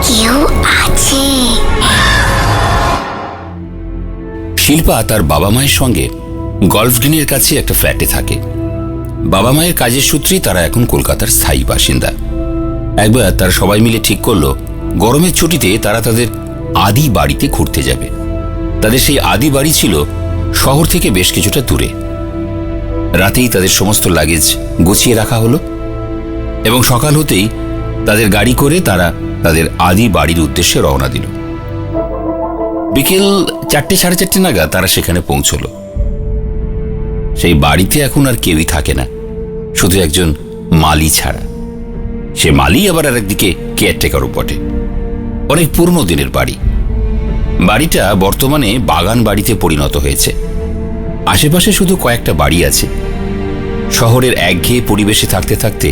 কেউ আছে। শিল্পা তার বাবা মায়ের সঙ্গে গলফ গ্রিনের কাছে একটা ফ্ল্যাটে থাকে। বাবা মায়ের কাজের সূত্রেই তারা এখন কলকাতার স্থায়ী বাসিন্দা। একবার তারা সবাই মিলে ঠিক করলো গরমের ছুটিতে তারা তাদের আদি বাড়িতে ঘুরতে যাবে। তাদের সেই আদি বাড়ি ছিল শহর থেকে বেশ কিছুটা দূরে। রাতেই তাদের সমস্ত লাগেজ গুছিয়ে রাখা হলো এবং সকাল হতেই তাদের গাড়ি করে তারা তাদের আদি বাড়ির উদ্দেশ্যে রওনা দিল। বিকেল 4টে সাড়ে 4টে নাগাদ তারা সেখানে পৌঁছল। সেই বাড়িতে এখন আর কেউই থাকে না, শুধু একজন মালি ছাড়া। সে মালি আবার আর একদিকে কেয়ারটেকারও বটে। অনেক পুরনো দিনের বাড়ি। বাড়িটা বর্তমানে বাগান বাড়িতে পরিণত হয়েছে। আশেপাশে শুধু কয়েকটা বাড়ি আছে। শহরের একঘেয়ে পরিবেশে থাকতে থাকতে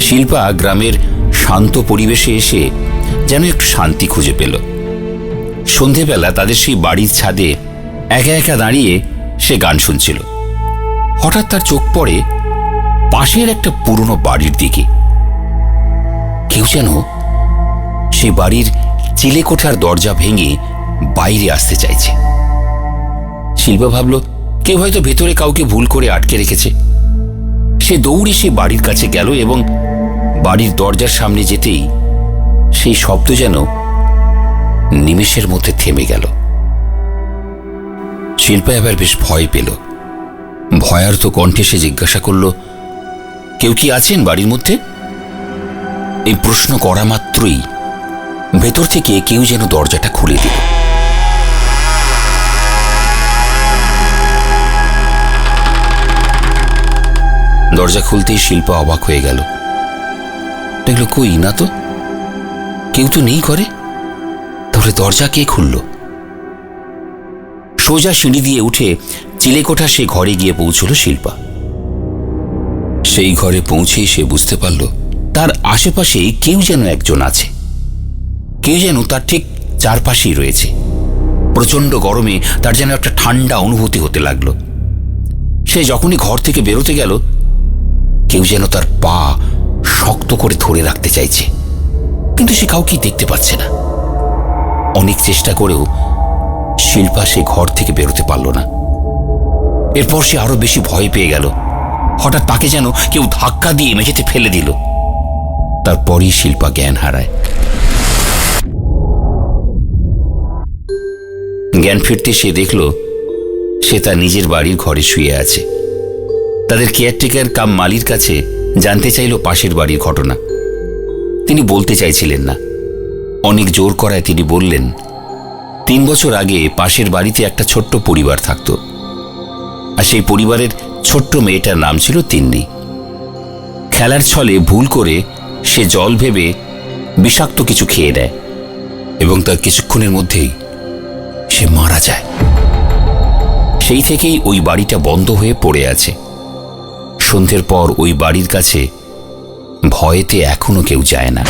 শিল্পা গ্রামের শান্ত পরিবেশে এসে যেন একটু শান্তি খুঁজে পেল। সন্ধেবেলা তাদের সেই বাড়ির ছাদে একা একা দাঁড়িয়ে সে গান শুনছিল। হঠাৎ তার চোখ পড়ে পাশের একটা পুরনো বাড়ির দিকে। কেউ যেন সে বাড়ির চিলেকোঠার দরজা ভেঙে বাইরে আসতে চাইছে। শিল্পা ভাবল কেউ হয়তো ভেতরে কাউকে ভুল করে আটকে রেখেছে। সে দৌড়ে সে বাড়ির কাছে গেল এবং বাড়ির দরজার সামনে যেতেই সেই শব্দ যেন নিমেষের মধ্যে থেমে গেল। শিল্পা এবার বেশ ভয় পেল। ভয়ার্ত কণ্ঠে সে জিজ্ঞাসা করল, কেউ কি আছেন বাড়ির মধ্যে? এই প্রশ্ন করা মাত্রই ভেতর থেকে কেউ যেন দরজাটা খুলে দিল। দরজা খুলতেই শিল্পা অবাক হয়ে গেল। দেখলো কই না তো, কেউ তো নেই ঘরে। তাহলে দরজা কে খুলল? সোজা সিঁড়ি দিয়ে উঠে চিলেকোঠা সে ঘরে গিয়ে পৌঁছল শিল্পা। সেই ঘরে পৌঁছেই সে বুঝতে পারল তার আশেপাশে কেউ যেন একজন আছে। কেউ যেন তার ঠিক চারপাশেই রয়েছে। প্রচন্ড গরমে তার যেন একটা ঠান্ডা অনুভূতি হতে লাগলো। সে যখনই ঘর থেকে বেরোতে গেল কেউ যেন তার পা শক্ত করে ধরে রাখতে চাইছে, কিন্তু সে কাউকে দেখতে পাচ্ছে না। অনেক চেষ্টা করেও শিল্পা সে ঘর থেকে বেরোতে পারল না। এরপর সে আরো বেশি ভয় পেয়ে গেল। হঠাৎ তাকে যেন কেউ ধাক্কা দিয়ে মেঝেতে ফেলে দিল। তারপরই শিল্পা জ্ঞান হারায়। জ্ঞান ফিরতে সে দেখল সে তার নিজের বাড়ির ঘরে শুয়ে আছে। তাদের কেয়ারটেকার কাম মালির কাছে জানতে চাইল পাশের বাড়ির ঘটনা। তিনি বলতে চাইছিলেন না। অনেক জোর করায় তিনি বললেন, 3 বছর আগে পাশের বাড়িতে একটা ছোট্ট পরিবার থাকত, আর সেই পরিবারের ছোট্ট মেয়েটার নাম ছিল তিন্নি। খেলার ছলে ভুল করে সে জল ভেবে বিষাক্ত কিছু খেয়ে নেয় এবং তার কিছুক্ষণের মধ্যেই সে মারা যায়। সেই থেকেই ওই বাড়িটা বন্ধ হয়ে পড়ে আছে। সন্ধ্যের পর ওই বাড়ির কাছে ভয়েতে এখনো কেউ যায় না।